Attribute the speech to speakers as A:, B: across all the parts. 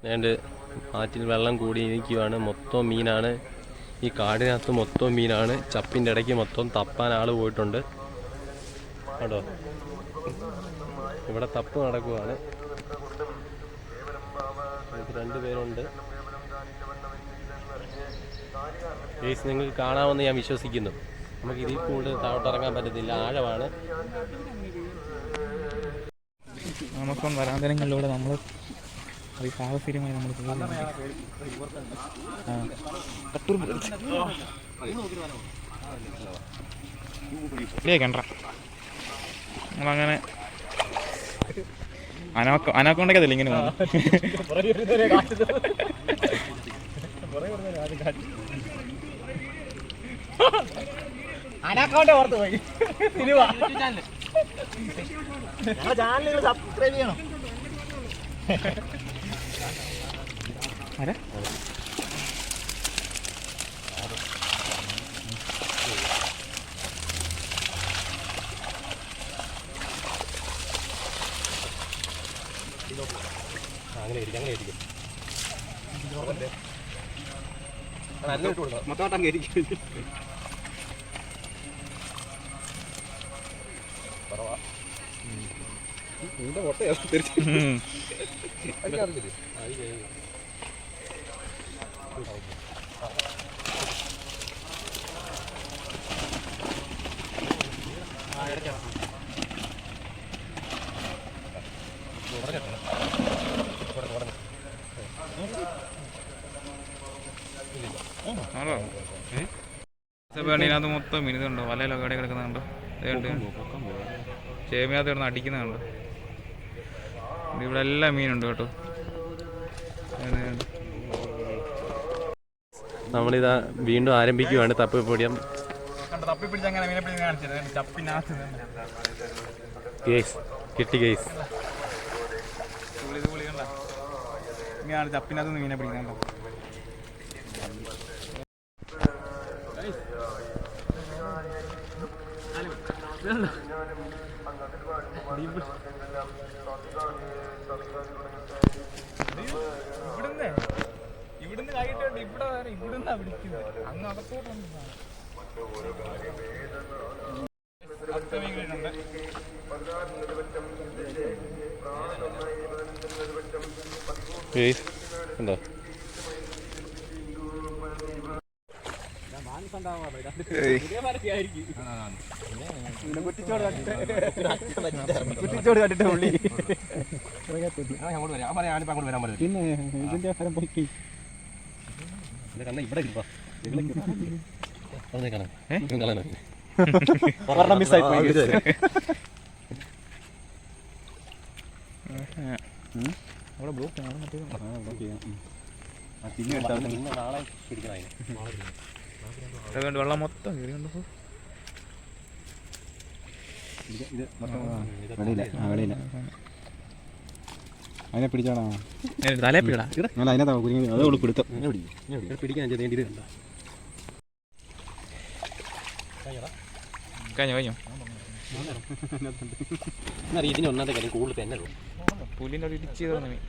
A: ഏതാണ്ട് ആറ്റിൽ വെള്ളം കൂടി ഇരിക്കുകയാണ്. മൊത്തം മീനാണ്. ഈ കാടിനകത്ത് മൊത്തം മീനാണ്. ചപ്പിൻ്റെ ഇടയ്ക്ക് മൊത്തം തപ്പാൻ ആൾ പോയിട്ടുണ്ട് കേട്ടോ. ഇവിടെ തപ്പ് നടക്കുവാണ്. എനിക്ക് 2 പേരുണ്ട്. കേസ് നിങ്ങൾക്ക് കാണാമെന്ന് ഞാൻ വിശ്വസിക്കുന്നു. നമുക്ക് ഇതിൽ കൂടുതൽ താഴോട്ടിറങ്ങാൻ പറ്റത്തില്ല, ആഴമാണ്.
B: നമുക്കും വരാന്തരങ്ങളിലൂടെ നമ്മൾ സാഹസികമായി നമ്മൾ കണ്ട നമ്മളങ്ങനെ അനാക്കൊണ്ടൊക്കെ ഇങ്ങനെ
C: അനാക്കോണ്ടെ ഓർത്ത് പോയി. ചാനൽ സബ്സ്ക്രൈബ് ചെയ്യണം.
A: അങ്ങനെ ഇരിക്കും
C: മൊത്തം കയറിക്കും. നിന്റെ മുട്ടയാ
B: ഇതിനകത്ത് മൊത്തം മീൻ ഇതുണ്ടോ, വലയിലൊക്കെ ഇവിടെ കിടക്കുന്നുണ്ടോ, ചേമിനകത്ത് കിടന്ന് അടിക്കുന്നുണ്ടോ. ഇവിടെ എല്ലാം മീനുണ്ട് കേട്ടോ.
A: നമ്മളിതാ വീണ്ടും ആരംഭിക്കുകയാണ് തപ്പിപ്പൊടിയം. കിട്ടി കേസ്.
B: ചപ്പിനകത്ത് മീനെ പിടിക്കുന്നുണ്ടോ. ഇവിടുന്ന് കൈയിട്ടുണ്ട്, ഇവിടുന്നാ പിടിക്കുന്നത്. അങ്ങ് അകത്തോട്ടുണ്ട്.
A: ഉണ്ടോ
C: കുറ്റിച്ചോട് കണ്ടിട്ട് പുള്ളി പിന്നെ ഇതിന്റെ ഫലം പോയി
A: ഇവിടെ
C: മിസ്സായി പോയി. അവിടെ ബ്ലോക്ക്
A: നാളെ പിടിക്കണം.
B: വെള്ളം മൊത്തം കയറിയുണ്ടോ.
C: അതിനെ പിടിച്ചോടാ,
B: തലേ പിടിക്കടാ.
C: അതിനകത്ത് പിടുത്തം
A: പിടിക്കാൻ
B: കഴിഞ്ഞോ
A: ഇതിന് ഒന്നാമത്തെ കാര്യം കൂടുതൽ തന്നെ
B: പുല്ലിൻ്റെ അവിടെ ഇടിച്ച് മീൻ.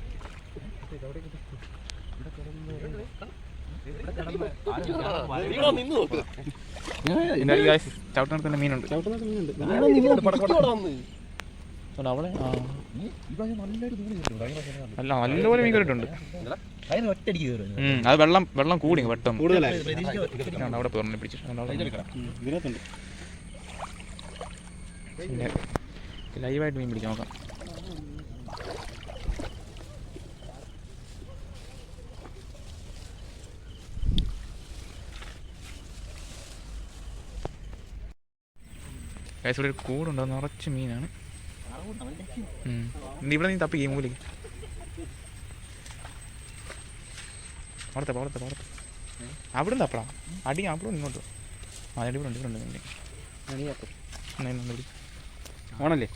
B: ചവിട്ടിനടുത്ത് മീനുണ്ട്. അവിടെ അല്ല നല്ലപോലെ മീൻ കയറിയിട്ടുണ്ട്. അത് വെള്ളം കൂടി പെട്ടെന്ന് അവിടെ പറഞ്ഞ് പിടിച്ചിട്ടുണ്ട്. പിന്നെ ലൈവായിട്ട് മീൻ പിടിക്കാൻ നോക്കാം. ഇവിടെ ഒരു കൂടുണ്ടോ, നിറച്ച് മീനാണ്. ഇവിടെ നീ തപ്പി മൂലയ്ക്ക് അവിടുത്തെ അവിടെ തപ്പടാ. അടി അവിടെ ഇങ്ങോട്ട് അടിപൊളി
C: ഓണല്ലേ.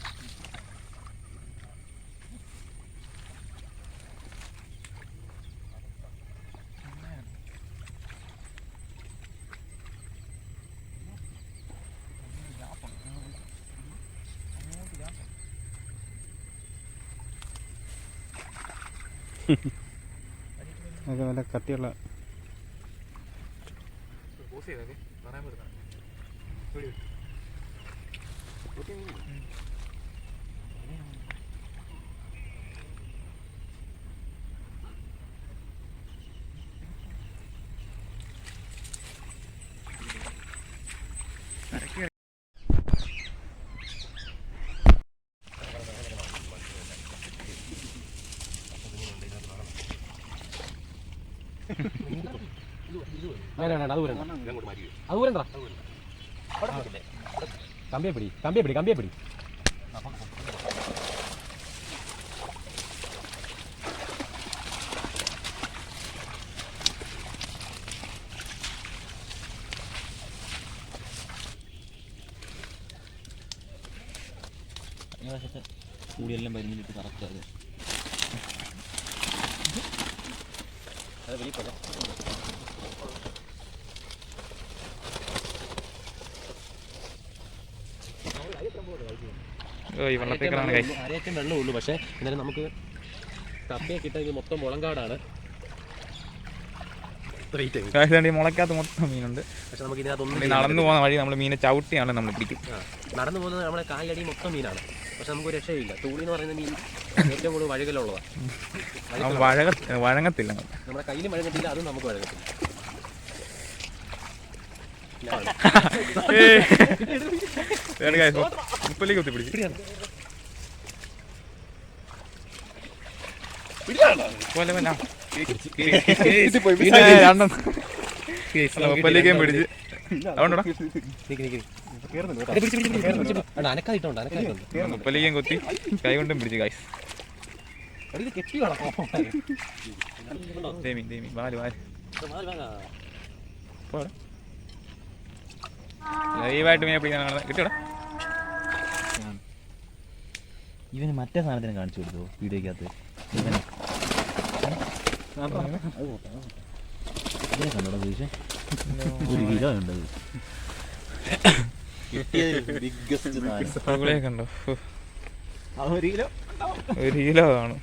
C: അതൊക്കെ നല്ല കട്ടിയുള്ള
A: അത് ഊരണ്ട കമ്പിയെ പിടി
D: കൂടിയെല്ലാം വരുന്നിട്ട് കറക്റ്റ് അത്
B: ഈ വെള്ളത്തേക്കാണ് കൈ
A: അരയറ്റം വെള്ളമേ ഉള്ളൂ. പക്ഷേ എന്നാലും നമുക്ക് കപ്പയെ കിട്ടാൻ ഇത് മൊത്തം മുളങ്കാടാണ്.
B: മുളയ്ക്കകത്ത് മൊത്തം മീനുണ്ട്.
A: പക്ഷെ നമുക്ക് ഇതിനകത്തൊന്നും
B: നടന്നു പോകുന്ന വഴി നമ്മൾ മീനെ ചവിട്ടിയാണ് നമ്മൾ പിടിക്കും.
A: നടന്നു പോകുന്നത് നമ്മളെ കാലടി മൊത്തം മീനാണ്. പക്ഷെ നമുക്ക് രക്ഷയില്ല. തൂളി എന്ന് പറയുന്ന മീൻ ഏറ്റവും കൂടുതൽ വഴുകലുള്ളതാണ്.
B: വഴങ്ങത്തില്ല,
A: നമ്മുടെ കയ്യിലും വഴങ്ങത്തില്ല, അതും നമുക്ക് വഴങ്ങത്തില്ല.
B: മുപ്പലേക്ക് കുത്തി പിടിച്ചു മുപ്പലേക്കും പിടിച്ച് മുപ്പലേക്കും കുത്തി കൈ കൊണ്ടും പിടിച്ചു കായ് വാല് വാല് ലൈവായിട്ട് മീനെ പിടിക്കാൻ കിട്ടിയോടാ.
D: ഇവന് മറ്റേ സാധനത്തിന് കാണിച്ചു കൊടുത്തു വീഡിയോക്കകത്ത്. ഇതിനെ കണ്ടോടാ ചോദിച്ചേ, 1 കിലോ ഉണ്ടത്.
B: കണ്ടോ 1 കിലോ കാണും.